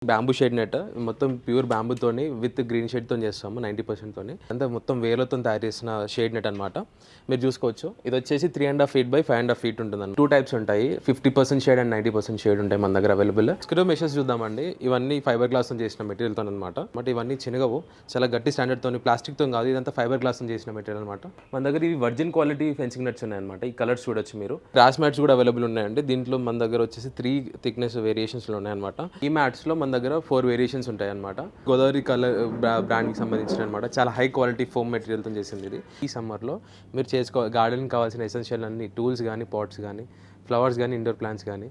Bamboo shade net మొత్తం pure బ్యాంబూతోని with green షేడ్తో చేస్తాము 90% అంతా మొత్తం వేర్లతో తయారు చేసిన షేడ్ నెట్ అనమాట. మీరు చూసుకోవచ్చు, ఇది వచ్చేసి 3.5 feet by 5.5 feet ఉంటుంది. 2 types ఉంటాయి, 50% షేడ్ అండ్ 90% షేడ్ ఉంటాయి మన దగ్గర అవైలబుల్. స్క్రూ మెషెస్ చూద్దామండి. ఇవన్నీ ఫైబర్ గ్లాస్ తో చేసిన మెటీరియల్తో అనమాట. బట్ ఇవన్నీ చిన్నగవు, చాలా గట్టి స్టాండర్డ్ తోని, ప్లాస్టిక్ తో కాదు, ఇదంతా ఫైబర్ గ్లాస్ తో చేసిన మెటీరియల్ అనమాట. మన దగ్గర ఇవి వర్జిన్ క్వాలిటీ ఫెన్సింగ్ నెట్స్ ఉన్నాయన్నమాట. ఈ కలర్స్ చూడొచ్చు మీరు. గ్రాస్ మ్యాట్స్ కూడా అవైలబుల్ ఉన్నాయండి. దీంట్లో మన దగ్గర వచ్చేసి 3 thickness వేరియేషన్స్ లో ఉన్నాయన్నమాట. ఈ మ్యాట్స్ లో మన దగ్గర 4 వేరియేషన్స్ ఉంటాయి అనమాట. గోదావరి కలర్ బ్రాండ్ కి సంబంధించిన అనమాట. చాలా హై క్వాలిటీ ఫోమ్ మెటీరియల్ తో చేసింది ఇది. ఈ సమ్మర్ లో మీరు గార్డెన్ కావాల్సిన ఎసెన్షియల్ అన్ని టూల్స్ కానీ, పాట్స్ కానీ, ఫ్లవర్స్ కానీ, ఇండోర్ ప్లాంట్స్ కానీ,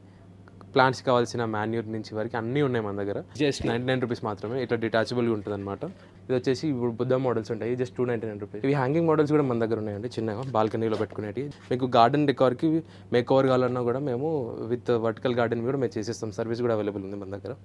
ప్లాంట్స్ కావాల్సిన మాన్యూర్ నుంచి వరకు అన్నీ ఉన్నాయి మన దగ్గర. జస్ట్ 99 రూపీస్ మాత్రమే. ఇట్లా డిటాచబుల్గా ఉంటుంది అనమాట. ఇది వచ్చేసి ఇప్పుడు బుద్ధ మోడల్స్ ఉంటాయి, జస్ట్ 299 రూపీస్. ఇవి హ్యాంగింగ్ మోడల్స్ కూడా మన దగ్గర ఉన్నాయండి, చిన్నగా బాల్కనీలో పెట్టుకునేవి. మీకు గార్డెన్ డెకార్కి మేక్ ఓవర్ కావాలన్నా కూడా మేము విత్ వర్టికల్ గార్డెన్ కూడా మేము చేసేస్తాం. సర్వీస్ కూడా అవైలబుల్ ఉంది మన దగ్గర.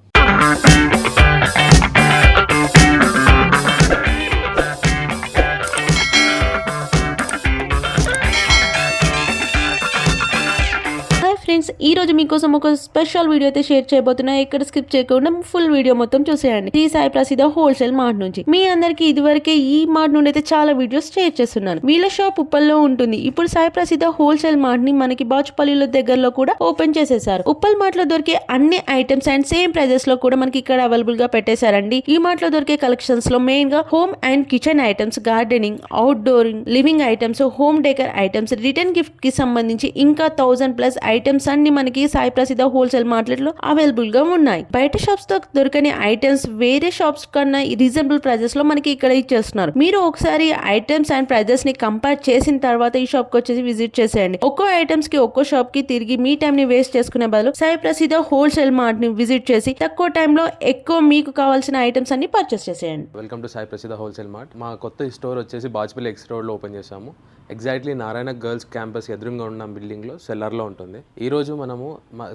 ఫ్రెండ్స్, ఈ రోజు మీకోసం ఒక స్పెషల్ వీడియో అయితే షేర్ చేయబోతున్నా. ఇక్కడ స్కిప్ చేయకుండా ఫుల్ వీడియో మొత్తం చూసేయండి. శ్రీ సాయి ప్రసిద్ధ హోల్సేల్ మార్ట్ నుంచి మీ అందరికి ఇదివరకే ఈ మార్ట్ నుండి అయితే చాలా వీడియోస్ షేర్ చేస్తున్నాను. వీళ్ళ షాప్ ఉప్పల్లో ఉంటుంది. ఇప్పుడు సాయి ప్రసిద్ధ హోల్సేల్ మార్ట్ ని మనకి బాచుపల్లిలో దగ్గరలో కూడా ఓపెన్ చేసేసారు. ఉప్పల్ మార్ట్ లో దొరికే అన్ని ఐటమ్స్ అండ్ సేమ్ ప్రైజెస్ లో కూడా మనకి ఇక్కడ అవైలబుల్ గా పెట్టేశారండి. ఈ మార్ట్ లో దొరికే కలెక్షన్స్ లో మెయిన్ గా home and kitchen items, gardening, outdooring, living items, home decor items, return gift కి సంబంధించి ఇంకా 1000+ ఐటమ్స్ అన్ని మనకి సాయి ప్రసిద్ధ హోల్సేల్ మార్కెట్ లో అవైలబుల్ గా ఉన్నాయి. బయట షాప్స్ తో దొరకని ఐటమ్స్ వేరే షాప్స్ కన్నా రీజనబుల్ ప్రైజెస్ లో మనకి ఇక్కడ ఇచ్చేస్తున్నారు. మీరు ఒకసారి ఐటమ్స్ అండ్ ప్రైజెస్ ని కంపేర్ చేసిన తర్వాత ఈ షాప్ కి వచ్చేసి విజిట్ చేసేయండి. ఒక్కో ఐటమ్స్ కి ఒక్కో షాప్ కి తిరిగి మీ టైం ని వేస్ట్ చేసుకునే బదులు సాయి ప్రసిద్ధ హోల్సేల్ మార్ట్ ని విజిట్ చేసి తక్కువ టైంలో ఎక్కువ మీకు కావాల్సిన ఐటమ్స్ అన్ని పర్చేస్ చేసేయండి. వెల్కమ్ టు సాయి ప్రసిద్ధ హోల్సేల్ మార్ట్. మా కొత్త స్టోర్ వచ్చేసి బాచుపల్లి ఎక్స్ రోడ్ లో ఓపెన్ చేసాము. ఎగ్జాక్ట్లీ నారాయణ గర్ల్స్ క్యాంపస్ ఎదురుగా ఉన్న బిల్డింగ్ లో సెల్లర్ లో ఉంటుంది. ఈ రోజు మనము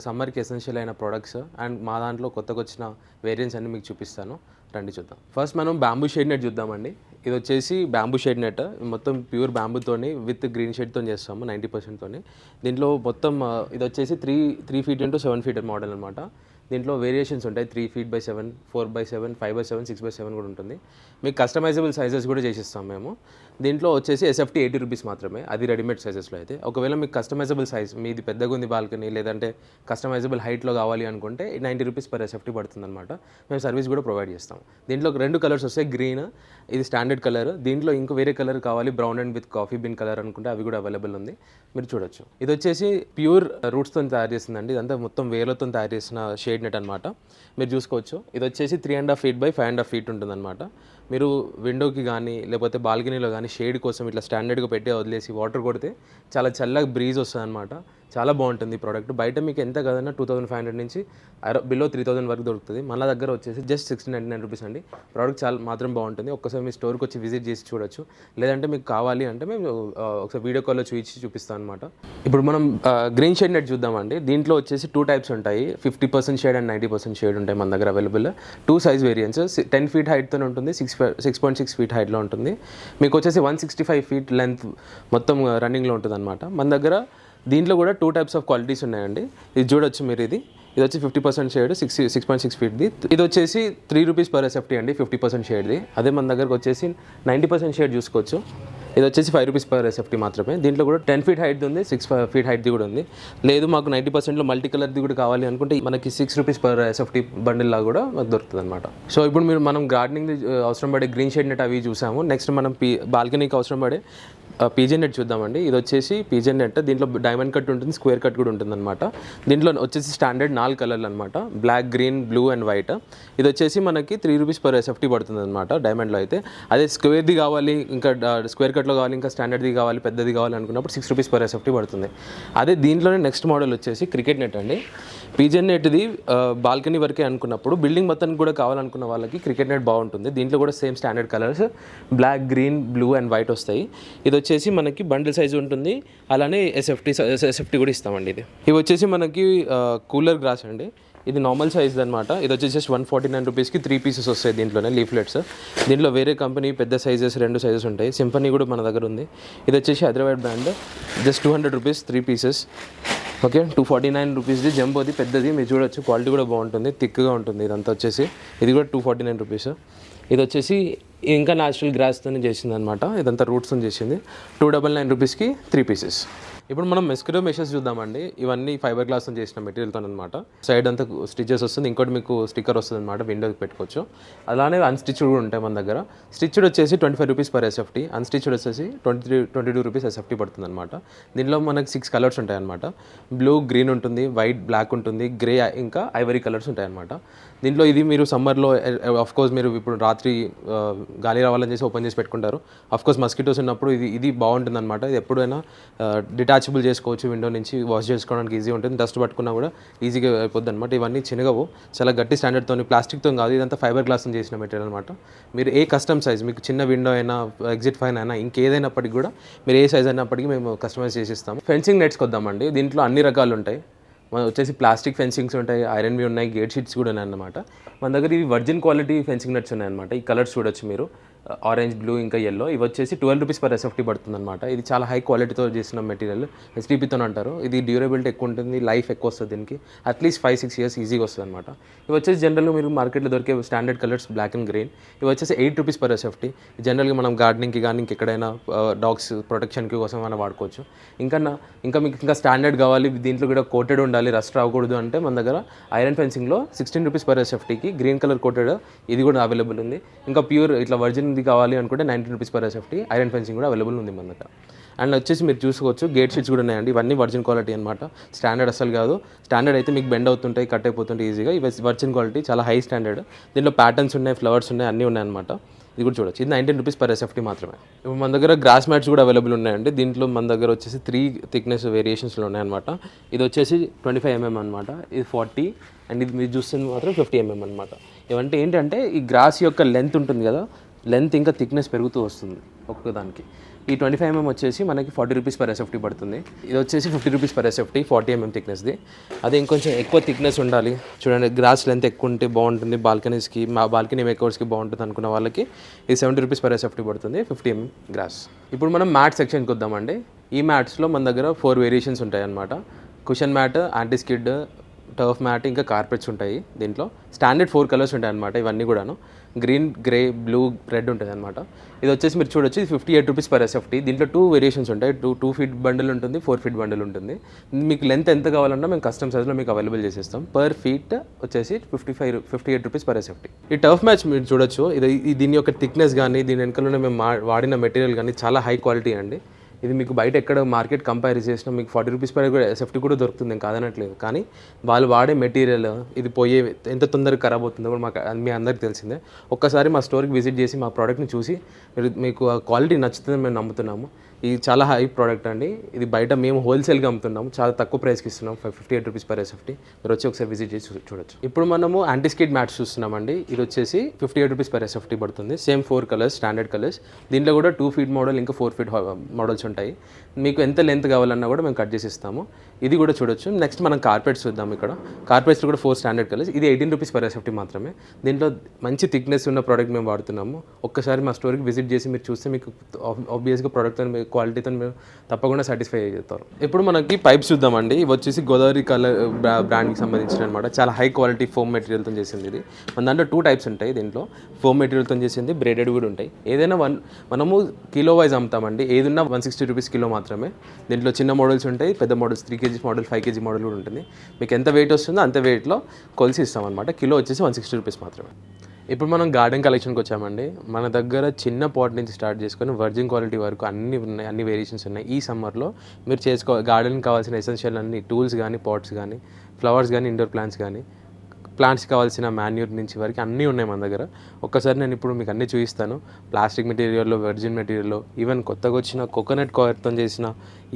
సమ్మర్కి ఎసెన్షియల్ అయిన ప్రొడక్ట్స్ అండ్ మా దాంట్లో కొత్తగా వచ్చిన వేరియంట్స్ అన్ని మీకు చూపిస్తాను, రండి చూద్దాం. ఫస్ట్ మనం బ్యాంబూ షేడ్ నెట్ చూద్దామండి. ఇది వచ్చేసి బ్యాంబూ షేడ్ నెట్ మొత్తం ప్యూర్ బ్యాంబూతోని విత్ గ్రీన్ షేడ్తో చేస్తాము 90%. దీంట్లో మొత్తం ఇది వచ్చేసి 3 feet into 7 feet మోడల్ అనమాట. దీంట్లో వేరియేషన్స్ ఉంటాయి, 3 feet by 7, 4 by 7, 5 by 7, 6 by 7 కూడా ఉంటుంది. మీకు కస్టమైజబుల్ సైజెస్ కూడా చేసిస్తాం మేము. దీంట్లో వచ్చేసి SFT 80 రూపీస్ మాత్రమే, అది రెడీమేడ్ సైజెస్లో అయితే. ఒకవేళ మీకు కస్టమైజబుల్ సైజ్, మీది పెద్దగా ఉంది బాల్కనీ, లేదంటే కస్టమైజబుల్ హైట్లో కావాలి అనుకుంటే 90 రూపీస్ per SFT పడుతుంది అనమాట. మేము సర్వీస్ కూడా ప్రొవైడ్ చేస్తాం. దీంట్లో 2 కలర్స్ వస్తాయి, గ్రీన్, ఇది స్టాండర్డ్ కలర్. దీంట్లో ఇంకో వేరే కలర్ కావాలి, brown and with coffee bean colour అనుకుంటే అవి కూడా అవైలబుల్ ఉంది, మీరు చూడొచ్చు. ఇది వచ్చేసి ప్యూర్ రూట్స్తో తయారు చేసిందండి. ఇదంతా మొత్తం వేర్లతో తయారు చేసిన షేడ్ నెట్ అనమాట. మీరు చూసుకోవచ్చు, ఇది వచ్చేసి 3.5 feet by 5.5 feet ఉంటుంది అనమాట. మీరు విండోకి కానీ లేకపోతే బాల్కనీలో కానీ షేడ్ కోసం ఇట్లా స్టాండర్డ్గా పెట్టి వదిలేసి వాటర్ కొడితే చాలా చల్లగా బ్రీజ్ వస్తుంది అనమాట. చాలా బాగుంటుంది ఈ ప్రోడక్ట్. బయట మీకు ఎంత కదన్నా 2500 నుంచి బిలో 3000 వరకు దొరుకుతుంది. మన దగ్గర వచ్చేసి జస్ట్ 699 రూపీస్ అండి. ప్రోడక్ట్ చాలా మాత్రం బాగుంటుంది. ఒక్కసారి మీ స్టోర్కి వచ్చి విజిట్ చేసి చూడొచ్చు. లేదంటే మీకు కావాలి అంటే మేము ఒకసారి వీడియో కాల్లో చూపిస్తాం అనమాట. ఇప్పుడు మనం గ్రీన్ షేడ్ నెట్ చూద్దామండి. దీంట్లో వచ్చేసి 2 types ఉంటాయి, 50% షేడ్ అండ్ 90% షేడ్ ఉంటాయి మన దగ్గర అవైలబుల్. 2 size వేరియంట్స్, 10 feet హైట్తో ఉంటుంది, 6.6 feet హైట్లో ఉంటుంది. మీకు వచ్చేసి 165 feet లెంత్ మొత్తం రన్నింగ్లో ఉంటుంది అనమాట మన దగ్గర. దీంట్లో కూడా 2 types ఆఫ్ క్వాలిటీస్ ఉన్నాయండి. ఇది చూడొచ్చు మీరు. ఇది వచ్చి 50% షేడ్, 6.6 feetది. ఇది వచ్చేసి 3 రూపీస్ per SFT అండి, 50% షేడ్ది. అదే మన దగ్గరకు వచ్చేసి 90% షేడ్ చూసుకోవచ్చు. ఇది వచ్చేసి 5 రూపీస్ per SFT మాత్రమే. దీంట్లో కూడా 10 feet హైట్ది ఉంది, 6 feet హైట్ది కూడా ఉంది. లేదు మాకు 90%లో మల్టీ కలర్ది కూడా కావాలి అనుకుంటే మనకి 6 రూపీస్ per SFT బండిల్ లా కూడా మాకు దొరుకుతుంది అనమాట. సో ఇప్పుడు మనం గార్డెనింగ్ అవసరం పడే గ్రీన్ షేడ్ నెట్ అవి చూసాము. నెక్స్ట్ మనం బాల్కనీకి అవసరం పడే పీజన్ నెట్ చూద్దామండి. ఇది వచ్చేసి పీజన్ నెట్. దీంట్లో డైమండ్ కట్ ఉంటుంది, స్క్వేర్ కట్ కూడా ఉంటుంది అనమాట. దీంట్లో వచ్చేసి స్టాండర్డ్ 4 కలర్లు అనమాట, black, green, blue and white. ఇది వచ్చేసి మనకి 3 రూపీస్ per SFT పడుతుంది అనమాట డైమండ్లో అయితే. అదే స్క్వేర్ది కావాలి, ఇంకా స్క్వేర్ కట్లో కావాలి, ఇంకా స్టాండర్డ్ది కావాలి, పెద్దది కావాలి అనుకున్నప్పుడు 6 రూపీస్ per SFT పడుతుంది. అదే దీంట్లోనే నెక్స్ట్ మోడల్ వచ్చేసి క్రికెట్ నెట్ అండి. పీజన్ నెట్ది బాల్కనీ వరకే అనుకున్నప్పుడు బిల్డింగ్ మొత్తం కూడా కావాలనుకున్న వాళ్ళకి క్రికెట్ నెట్ బాగుంటుంది. దీంట్లో కూడా same standard colours, black, green, blue and white వస్తాయి. ఇది వచ్చేసి మనకి బండిల్ సైజు ఉంటుంది, అలానే SFT కూడా ఇస్తామండి. ఇవి వచ్చేసి మనకి కూలర్ గ్రాస్ అండి. ఇది నార్మల్ సైజ్ అనమాట. ఇది వచ్చేసి జస్ట్ 149 రూపీస్కి 3 pieces వస్తాయి దీంట్లోనే, లీఫ్లెట్స్. దీంట్లో వేరే కంపెనీ పెద్ద సైజెస్ 2 sizes ఉంటాయి. సింఫనీ కూడా మన దగ్గర ఉంది. ఇది వచ్చేసి Hyderabad brand, just 200 rupees 3 pieces. Okay 249 రూపీస్ది జంబోది పెద్దది మీరు చూడొచ్చు, క్వాలిటీ కూడా బాగుంటుంది, థిక్గా ఉంటుంది. ఇదంతా వచ్చేసి ఇది కూడా 249 రూపీస్. ఇది వచ్చేసి ఇంకా న్యాచురల్ గ్రాస్తో చేసింది అనమాట, ఇదంతా రూట్స్తో చేసింది. 299 రూపీస్కి 3 పీసెస్. ఇప్పుడు మనం మెస్కిటో మెషెస్ చూద్దామండి. ఇవన్నీ ఫైబర్ గ్లాస్తో చేసిన మెటీరియల్తో అనమాట. సైడ్ అంతా స్టిచెస్ వస్తుంది, ఇంకోటి మీకు స్టిక్కర్ వస్తుంది అనమాట, విండోకి పెట్టుకోవచ్చు. అలానే అన్స్టిచ్డ్ కూడా ఉంటాయి మన దగ్గర. స్టిచ్డ్ వచ్చేసి 25 రూపీస్ పర్ ఎస్ఎఫ్టీ, అన్స్టిచ్డ్ వచ్చేసి 22 రూపీస్ ఎస్ఎఫ్టీ పడుతుంది అనమాట. దీనిలో మనకి 6 కలర్స్ ఉంటాయి అనమాట. బ్లూ, గ్రీన్ ఉంటుంది, వైట్, బ్లాక్ ఉంటుంది, గ్రే, ఇంకా ఐవరీ కలర్స్ ఉంటాయి అనమాట. దీంట్లో ఇది మీరు సమ్మర్లో కోర్స్ మీరు ఇప్పుడు రాత్రి గాలి రావాలని చేసి ఓపెన్ చేసి పెట్టుకుంటారు. కోర్స్ మస్కిటోస్ ఉన్నప్పుడు ఇది బాగుంటుంది అనమాట. ఇది ఎప్పుడైనా డిటాచబుల్ చేసుకోవచ్చు, విండో నుంచి వాష్ చేసుకోవడానికి ఈజీ ఉంటుంది. డస్ట్ పట్టుకున్నా కూడా ఈజీగా అయిపోద్ది అనమాట. ఇవన్నీ చిన్నగవు, చాలా గట్టి స్టాండర్డ్తో, ప్లాస్టిక్తో కాదు, ఇదంతా ఫైబర్ గ్లాస్తో చేసిన మెటీరియల్ అనమాట. మీరు ఏ కస్టమ్ సైజ్, మీకు చిన్న విండో అయినా, ఎగ్జిట్ ఫైన్ అయినా, ఇంకేదైనప్పటికీ కూడా మీరు ఏ సైజ్ అయినప్పటికీ మేము కస్టమైజ్ చేసిస్తాము. ఫెన్సింగ్ నెట్స్కి వద్దామండి. దీంట్లో అన్ని రకాలు ఉంటాయి. మన వచ్చేసి ప్లాస్టిక్ ఫెన్సింగ్స్ ఉంటాయి, ఐరన్వి ఉన్నాయి, గేట్ షీట్స్ కూడా ఉన్నాయి అన్నమాట. మన దగ్గర ఇవి వర్జిన్ క్వాలిటీ ఫెన్సింగ్ నెట్స్ ఉన్నాయన్నమాట. ఈ కలర్స్ చూడొచ్చు మీరు, ఆరెంజ్, బ్లూ, ఇంకా ఎల్లో. ఇవి వచ్చేసి 12 రూపీస్ పర్ ఎస్ఎఫ్టీ పడుతుంది అనమాట. ఇది చాలా హై క్వాలిటీతో చేసిన మెటీరియల్, హెచ్డిపితో అంటారు. ఇది డ్యూరబిలిటీ ఎక్కువ ఉంటుంది, లైఫ్ ఎక్కువ వస్తుంది దీనికి, అట్లీస్ట్ 5-6 ఇయర్స్ ఈజీగా వస్తుంది అనమాట. ఇవి వచ్చేసి జనరల్గా మీరు మార్కెట్లో దొరికే standard colours black and green. ఇవి వచ్చేసి 8 రూపీస్ పర్ ఎస్ఎఫ్టీ. జనరల్గా మనం గార్డెనింగ్కి కానీ ఇంకెక్కడైనా డాగ్స్ ప్రొటెక్షన్కి కోసం మనం వాడుకోవచ్చు. ఇంకా మీకు ఇంకా స్టాండర్డ్ కావాలి, దీంట్లో కూడా కోటెడ్ ఉండాలి, రస్ట్ రాకూడదు అంటే మన దగ్గర ఐరన్ ఫెన్సింగ్లో 16 రూపీస్ పర్ ఎస్ఎఫ్టీకి గ్రీన్ కలర్ కోటెడ్ ఇది కూడా అవైలబుల్ ఉంది. ఇంకా ప్యూర్ ఇట్లా వర్జిన్ ఇది కావాలి అనుకుంటే 19 rupees per SFT iron fencing కూడా అవైలబుల్ ఉంది మన దగ్గర. అండ్ వచ్చేసి మీరు చూసుకోవచ్చు గేట్ షీట్స్ కూడా ఉన్నాయండి. ఇవన్నీ వర్జిన్ క్వాలిటీ అనమాట, స్టాండర్డ్ అసలు కాదు. స్టాండర్డ్ అయితే మీకు బెండ్ అవుతుంటాయి, కట్ అయిపోతుంటాయి ఈజీగా. ఇవి వర్జిన్ క్వాలిటీ, చాలా హై స్టాండర్డ్. దీంట్లో ప్యాటర్న్స్ ఉన్నాయి, ఫ్లవర్స్ ఉన్నాయి, అన్నీ ఉన్నాయన్నమాట. ఇది కూడా చూడొచ్చు. ఇది 19 రూపీస్ పర్ ఎస్ఎఫ్టీ మాత్రమే. ఇప్పుడు మన దగ్గర గ్రాస్ మ్యాట్స్ కూడా అవైలబుల్ ఉన్నాయండి. దీంట్లో మన దగ్గర వచ్చేసి 3 థిక్నెస్ వేరియేషన్స్లో ఉన్నాయన్నమాట. ఇది వచ్చేసి 25 mm అనమాట, ఇది 40, అండ్ ఇది మీరు చూస్తుంది మాత్రం 50 mm అనమాట. ఇవంటే ఏంటంటే ఈ గ్రాస్ యొక్క లెంత్ ఉంటుంది కదా, లెంత్ ఇంకా థిక్నెస్ పెరుగుతూ వస్తుంది ఒక్కదానికి. ఈ 25 mm వచ్చేసి మనకి 40 రూపీస్ పర్ ఎస్ఎఫ్టీ పడుతుంది. ఇది వచ్చేసి 50 రూపీస్ పర్ ఎస్ఎఫ్టీ, 40 mm థిక్నెస్ది. అదే ఇంకొంచెం ఎక్కువ థిక్నెస్ ఉండాలి, చూడండి గ్రాస్ లెంత్ ఎక్కువ ఉంటే బాగుంటుంది, బాల్కనీస్కి, మా బాల్కనీ మేకర్స్కి బాగుంటుంది అనుకున్న వాళ్ళకి ఇది 70 రూపీస్ పర్ ఎస్ఎఫ్టీ పడుతుంది, 50 mm గ్రాస్. ఇప్పుడు మనం మ్యాట్ సెక్షన్కి వద్దామండి. ఈ మ్యాట్స్లో మన దగ్గర 4 వేరియేషన్స్ ఉంటాయి అన్నమాట. Cushion mat, anti skid, turf mat, ఇంకా కార్పెట్స్ ఉంటాయి. దీంట్లో స్టాండర్డ్ 4 కలర్స్ ఉంటాయి అనమాట. ఇవన్నీ కూడాను గ్రీన్, గ్రే, బ్లూ, రెడ్ ఉంటుంది అనమాట. ఇది వచ్చేసి మీరు చూడొచ్చు, ఇది 58 రూపీస్ పర్ ఎస్ఎఫ్టీ. దీంట్లో 2 వేరియేషన్స్ ఉంటాయి, 2 ఫీట్ బండిల్ ఉంటుంది, 4 ఫీట్ బండిల్ ఉంటుంది. మీకు లెంత్ ఎంత కావాలన్నా మేము కస్టమ్ సైజ్లో మీకు అవైలబుల్ చేసేస్తాం. పర్ ఫీట్ వచ్చేసి 58 రూపీస్ పర్ ఎస్ఎఫ్టీ. ఈ టర్ఫ్ మ్యాచ్ మీరు చూడొచ్చు, దీని యొక్క థిక్నెస్ కానీ, దీని వెనకాల మేము వాడిన మెటీరియల్ కానీ చాలా హై క్వాలిటీ అండి. ఇది మీకు బయట ఎక్కడ మార్కెట్ కంపేర్ చేసినా మీకు 40 రూపీస్ పర్ కూడా ఎస్ఎఫ్టీ కూడా దొరుకుతుంది, నేను కాదనట్లేదు. కానీ వాళ్ళు వాడే మెటీరియల్ ఇది ఎంత తొందరగా ఖరాబ్ అవుతుందో కూడా మాకు మీ అందరికీ తెలిసిందే. ఒక్కసారి మా స్టోర్కి విజిట్ చేసి మా ప్రోడక్ట్ని చూసి మీకు ఆ క్వాలిటీ నచ్చుతుందని మేము నమ్ముతున్నాము. ఇది చాలా హై ప్రోడక్ట్ అండి. ఇది బయట మేము హోల్సేల్గా అమ్ముతున్నాము, చాలా తక్కువ ప్రైస్కి ఇస్తున్నాం, 58 రూపీస్ పర్ ఎస్ఎఫ్టీ. మీరు వచ్చి ఒకసారి విజిట్ చేసి చూడొచ్చు. ఇప్పుడు మనము యాంటీ స్కిడ్ మ్యాట్స్ చూస్తున్నామండి. ఇది వచ్చేసి 58 రూపీస్ పర్ ఎస్ఎఫ్టీ పడుతుంది. Same 4 colours, standard colours. దీంట్లో కూడా 2 ఫీట్ మోడల్, ఇంకా 4 ఫీట్ మోడల్స్ ఉంటాయి. మీకు ఎంత లెంత్ కావాలన్నా కూడా మేము కట్ చేసి ఇస్తాము. ఇది కూడా చూడొచ్చు. నెక్స్ట్ మనం కార్పెట్స్ చూద్దాం. ఇక్కడ కార్పెట్స్లో కూడా 4 స్టాండర్డ్ కలర్స్. ఇది 18 రూపీస్ పర్ ఎస్ఎఫ్టీ మాత్రమే. దీంట్లో మంచి థిక్నెస్ ఉన్న ప్రోడక్ట్ మేము వాడుతున్నాము. ఒక్కసారి మా స్టోర్కి విజిట్ చేసి మీరు చూస్తే మీకు ఆబ్వియస్గా ప్రోడక్ట్తో క్వాలిటీతో మీరు తప్పకుండా సాటిస్ఫై అవుతారు. ఇప్పుడు మనకి పైప్స్ చూద్దామండి. ఇవి వచ్చేసి గోదావరి కలర్ బ్రాండ్కి సంబంధించిన అనమాట. చాలా హై క్వాలిటీ ఫోమ్ మెటీరియల్తో చేసింది ఇది. మన దాంట్లో 2 టైప్స్ ఉంటాయి. దీంట్లో ఫోమ్ మెటీరియల్తో చేసింది, బ్రేడెడ్ కూడా ఉంటాయి. ఏదైనా మనము కిలో వైజ్ అమ్ముతామండి. ఏదైనా 160 రూపీస్ కిలో మాత్రమే. దీంట్లో చిన్న మోడల్స్ ఉంటాయి, పెద్ద models 3 kg model, 5 kg model కూడా ఉంటుంది. మీకు ఎంత వెయిట్ వస్తుందో అంత వెయిట్లో కొలిసి ఇస్తామన్నమాట. కిలో వచ్చేసి 160 రూపీస్ మాత్రమే. ఇప్పుడు మనం గార్డెన్ కలెక్షన్కి వచ్చామండి. మన దగ్గర చిన్న పాట్ నుంచి స్టార్ట్ చేసుకొని వర్జిన్ క్వాలిటీ వరకు అన్నీ ఉన్నాయి, అన్ని వేరియేషన్స్ ఉన్నాయి. ఈ సమ్మర్లో మీరు గార్డెన్కి కావాల్సిన ఎసెన్షియల్ అన్ని టూల్స్ కానీ, పాట్స్ కానీ, ఫ్లవర్స్ కానీ, ఇండోర్ ప్లాంట్స్ కానీ, ప్లాంట్స్కి కావాల్సిన మాన్యూర్ నుంచి వరకు అన్నీ ఉన్నాయి మన దగ్గర. ఒక్కసారి నేను ఇప్పుడు మీకు అన్నీ చూపిస్తాను. ప్లాస్టిక్ మెటీరియల్లో, వర్జిన్ మెటీరియల్లో, ఈవెన్ కొత్తగా వచ్చిన కోకోనట్ కవర్తో చేసిన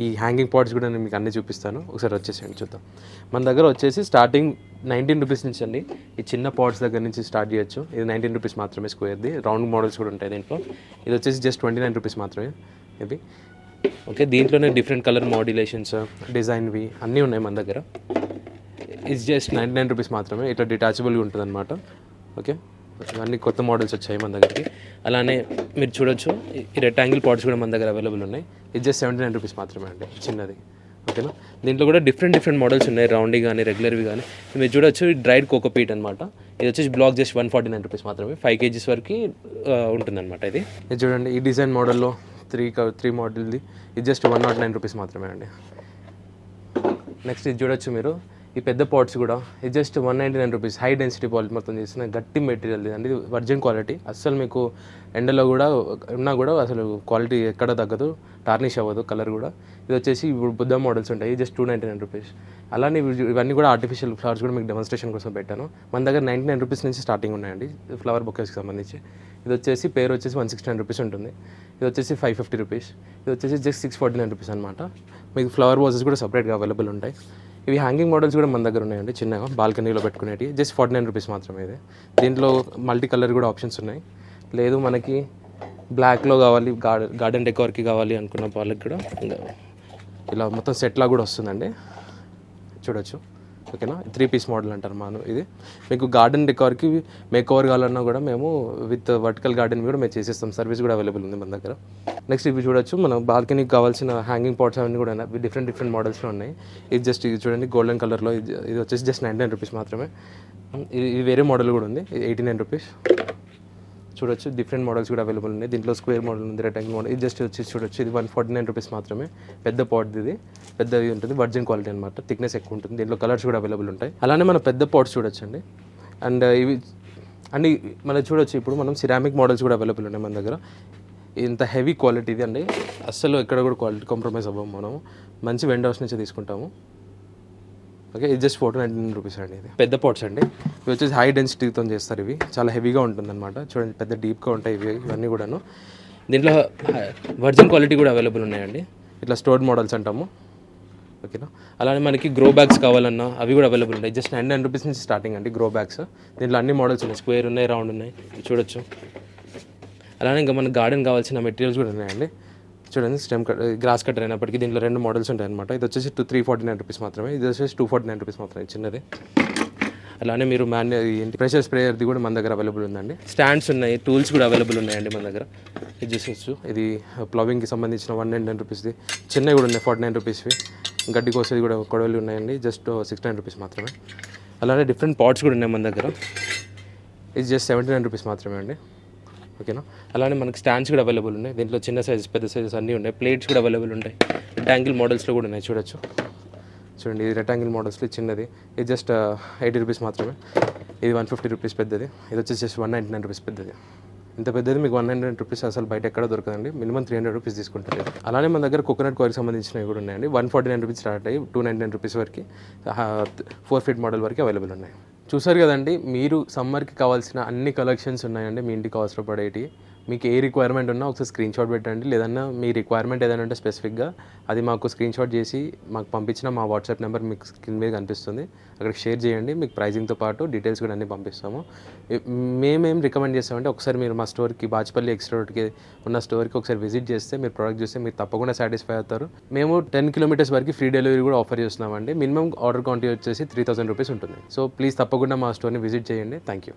ఈ హ్యాంగింగ్ పాట్స్ కూడా నేను మీకు అన్నీ చూపిస్తాను. ఒకసారి వచ్చేసేయండి చూద్దాం. మన దగ్గర వచ్చేసి స్టార్టింగ్ 19 రూపీస్ నుంచి అండి. ఈ చిన్న పాట్స్ దగ్గర నుంచి స్టార్ట్ చేయొచ్చు. ఇది 19 రూపీస్ మాత్రమే స్క్వేర్ది. రౌండ్ మోడల్స్ కూడా ఉంటాయి దీంట్లో. ఇది వచ్చేసి జస్ట్ 29 రూపీస్ మాత్రమే ఇవి. ఓకే, దీంట్లోనే డిఫరెంట్ కలర్ మోడ్యులేషన్స్, డిజైన్వి అన్నీ ఉన్నాయి మన దగ్గర. ఇట్స్ జస్ట్ 99 రూపీస్ మాత్రమే. ఇట్లా డిటాచబుల్గా ఉంటుంది అనమాట. ఓకే, ఇవన్నీ కొత్త మోడల్స్ వచ్చాయి మన దగ్గరికి. అలానే మీరు చూడొచ్చు, ఈ రెక్టాంగిల్ పాట్స్ కూడా మన దగ్గర అవైలబుల్ ఉన్నాయి. ఇది జస్ట్ 79 రూపీస్ మాత్రమే అండి, చిన్నది. ఓకేనా. దీంట్లో కూడా డిఫరెంట్ మోడల్స్ ఉన్నాయి, రౌండీ కానీ రెగ్యులర్వి కానీ. మీరు చూడొచ్చు డ్రైడ్ కోకోపీట్ అనమాట. ఇది వచ్చేసి బ్లాక్ జస్ట్ 149 రూపీస్ మాత్రమే. 5 kgs వరకు ఉంటుందన్నమాట. ఇది చూడండి, ఈ డిజైన్ మోడల్లో త్రీ మోడల్ది ఇది జస్ట్ 109 రూపీస్ మాత్రమే అండి. నెక్స్ట్ ఇది చూడొచ్చు మీరు, ఈ పెద్ద పాట్స్ కూడా ఇది just 199 rupees. High density polish మొత్తం చేసిన గట్టి మెటీరియల్ అండి. ఇది వర్జిన్ క్వాలిటీ. అస్సలు మీకు ఎండలో కూడా ఉన్నా కూడా అసలు క్వాలిటీ ఎక్కడ తగ్గదు, టార్నిష్ అవ్వదు కలర్ కూడా. ఇది వచ్చేసి ఇప్పుడు బుద్ధ మోడల్స్ ఉంటాయి, జస్ట్ 299 రూపీస్. అలానే ఇవన్నీ కూడా ఆర్టిఫిషియల్ ఫ్లవర్స్ కూడా మీకు డెమాన్స్ట్రేషన్ కోసం పెట్టాను. మన దగ్గర 99 రూపీస్ నుంచి స్టార్టింగ్ ఉన్నాయండి ఫ్లవర్ బొకేస్కి సంబంధించి. ఇది వచ్చేసి పేరు వచ్చేసి 169 రూపీస్ ఉంటుంది. ఇది వచ్చేసి 550 రూపీస్. ఇది వచ్చేసి జస్ట్ 649 రూపీస్ అనమాట. మీకు ఫ్లవర్ వాజెస్ కూడా సపరేట్గా అవైలబుల్ ఉంటాయి. ఇవి హ్యాంగింగ్ మోడల్స్ కూడా మన దగ్గర ఉన్నాయండి, చిన్నగా బాల్కనీలో పెట్టుకునేవి. జస్ట్ 49 రూపీస్ మాత్రమే. ఇది దీంట్లో మల్టీ కలర్ కూడా ఆప్షన్స్ ఉన్నాయి. లేదు మనకి బ్లాక్లో కావాలి, గార్డెన్ డెకోర్కి కావాలి అనుకున్న వాళ్ళకి కూడా ఇలా మొత్తం సెట్లా కూడా వస్తుందండి, చూడొచ్చు. ఓకేనా. 3 పీస్ మోడల్ అంటారు మనం. ఇది మీకు గార్డెన్ డెకార్కి మేక్ ఓవర్ కావాలన్నా కూడా మేము విత్ వర్టికల్ గార్డెన్ కూడా మేము చేసేస్తాం. సర్వీస్ కూడా అవైలబుల్ ఉంది మన దగ్గర. నెక్స్ట్ ఇవి చూడొచ్చు, మనం బాల్కనీకి కావాల్సిన హ్యాంగింగ్ పాట్స్ అవన్నీ కూడా డిఫరెంట్ మోడల్స్లో ఉన్నాయి. ఇది జస్ట్ ఇది చూడండి, గోల్డెన్ కలర్లో. ఇది వచ్చేసి జస్ట్ 99 రూపీస్ మాత్రమే. ఇది వేరే మోడల్ కూడా ఉంది, 89 రూపీస్. చూడొచ్చు, డిఫరెంట్ మోడల్స్ కూడా అవైలబుల్ ఉన్నాయి. దీంట్లో స్క్వేర్ మోడల్ ఉంది, రెక్టాంగిల్ మోడల్. ఇది జస్ట్ వచ్చి చూడొచ్చు, ఇది 149 రూపీస్ మాత్రమే. పెద్ద పాట్, ఇది పెద్దది ఉంటుంది, వర్జిన్ క్వాలిటీ అనమాట. థిక్నెస్ ఎక్కువ ఉంటుంది. దీంట్లో కలర్స్ కూడా అవైలబుల్ ఉంటాయి. అలానే మన పెద్ద పాట్స్ చూడొచ్చండి. అండ్ ఇవి అన్ని మనం చూడొచ్చు. ఇప్పుడు మనం సిరామిక్ మోడల్స్ కూడా అవైలబుల్ ఉన్నాయి మన దగ్గర. ఇంత హెవీ క్వాలిటీ ఇది అండి, అస్సలు ఎక్కడ కూడా క్వాలిటీ కాంప్రమైజ్ అవ్వము. మనం మంచి వెండర్స్ నుంచి తీసుకుంటాము. ఓకే. ఇది జస్ట్ 499 రూపీస్ అండి. ఇది పెద్ద పాట్స్ అండి. ఇవి వచ్చేసి హై డెన్సిటీతో చేస్తారు. ఇవి చాలా హెవీగా ఉంటుందన్నమాట. చూడండి, పెద్ద డీప్గా ఉంటాయి ఇవన్నీ కూడాను. దీంట్లో వర్జిన్ క్వాలిటీ కూడా అవైలబుల్ ఉన్నాయండి. ఇట్లా స్టోర్డ్ మోడల్స్ అంటాము. ఓకేనా. అలానే మనకి గ్రో బ్యాగ్స్ కావాలన్నా అవి కూడా అవైలబుల్ ఉంటాయి. జస్ట్ 99 రూపీస్ నుంచి స్టార్టింగ్ అండి గ్రో బ్యాగ్స్. దీంట్లో అన్ని మోడల్స్ ఉన్నాయి, స్క్వేర్ ఉన్నాయి, రౌండ్ ఉన్నాయి, చూడొచ్చు. అలానే ఇంకా మనకు గార్డెన్ కావాల్సిన మెటీరియల్స్ కూడా ఉన్నాయండి. చూడండి, స్టెమ్ కట్, గ్రాస్ కట్టర్ అయినప్పటికీ దీంట్లో 2 మోడల్స్ ఉంటాయి అనమాట. ఇది వచ్చేసి 349 రూపీస్ మాత్రమే. ఇది వచ్చేసి 249 రూపీస్ మాత్రమే, చిన్నది. అలానే మీరు ఏంటి ప్రెషర్ స్ప్రేయర్ది కూడా మన దగ్గర అవైలబుల్ ఉందండి. స్టాండ్స్ ఉన్నాయి, టూల్స్ కూడా అవైలబుల్ ఉన్నాయండి మన దగ్గర. ఇది చూసొచ్చు, ఇది ప్లవింగ్కి సంబంధించిన 199 రూపీస్ది. చిన్నవి కూడా ఉన్నాయి, 49 రూపీస్వి. గడ్డి కోసేది కూడా కొడవలు ఉన్నాయండి, జస్ట్ 69 రూపీస్ మాత్రమే. అలానే డిఫరెంట్ పాట్స్ కూడా ఉన్నాయి మన దగ్గర. ఇది జస్ట్ 79 రూపీస్ మాత్రమే అండి. ఓకేనా. అలానే మనకి స్టాండ్స్ కూడా అవైలబుల్ ఉన్నాయి. దీంట్లో చిన్న సైజెస్, పెద్ద సైజెస్ అన్నీ ఉన్నాయి. ప్లేట్స్ కూడా అవైలబుల్ ఉంటాయి. రెక్టాంగిల్ మోడల్స్లో కూడా ఉన్నాయి, చూడొచ్చు. చూడండి, ఇది రెక్టాంగిల్ మోడల్స్లో చిన్నది. ఇది జస్ట్ 80 రూపీస్ మాత్రమే. ఇది 150 రూపీస్ పెద్దది. ఇది వచ్చేసి జస్ట్ 199 రూపీస్ పెద్దది. ఇంత పెద్దది మీకు 199 రూపీస్ అసలు బయట ఎక్కడ దొరకదండి. మినిమం 300 రూపీస్ తీసుకుంటారు. అలానే మన దగ్గర కోకోనట్ కాయిల్కి సంబంధించినవి కూడా ఉన్నాయండి. 149 రూపీస్ స్టార్ట్ అయ్యి 299 రూపీస్ వరకు 4 ఫీట్ మోడల్ వరకు అవైలబుల్ ఉన్నాయి. చూసారు కదండి, మీరు సమ్మర్కి కావాల్సిన అన్ని కలెక్షన్స్ ఉన్నాయండి మీ ఇంటికి అవసరపడేవి. మీకు ఏ రిక్వైర్మెంట్ ఉన్నా ఒకసారి స్క్రీన్ షాట్ పెట్టండి. లేదన్నా మీ రిక్వైర్మెంట్ ఏదైనా ఉంటే స్పెసిఫిక్గా అది మాకు స్క్రీన్ షాట్ చేసి మాకు పంపించిన మా వాట్సాప్ నెంబర్ మీకు స్క్రీన్ మీద కనిపిస్తుంది, అక్కడికి షేర్ చేయండి. మీకు ప్రైజింగ్తో పాటు డీటెయిల్స్ కూడా అన్నీ పంపిస్తాము. మేమేం రికమెండ్ చేస్తామంటే ఒకసారి మీరు మా స్టోర్కి, బాచ్పల్లి ఎక్స్ రోడ్కి ఉన్న స్టోర్కి ఒకసారి విజిట్ చేస్తే, మీరు ప్రోడక్ట్ చూస్తే మీరు తప్పకుండా సాటిస్ఫై అవుతారు. మేము 10 కిలోమీటర్స్ వరకు ఫ్రీ డెలివరీ కూడా ఆఫర్ చేస్తున్నామండి. మినిమం ఆర్డర్ క్వాంటిటీ వచ్చేసి 3000 రూపీస్ ఉంటుంది. సో ప్లీజ్ తప్పకుండా మా స్టోర్ని విజిట్ చేయండి. Thank you.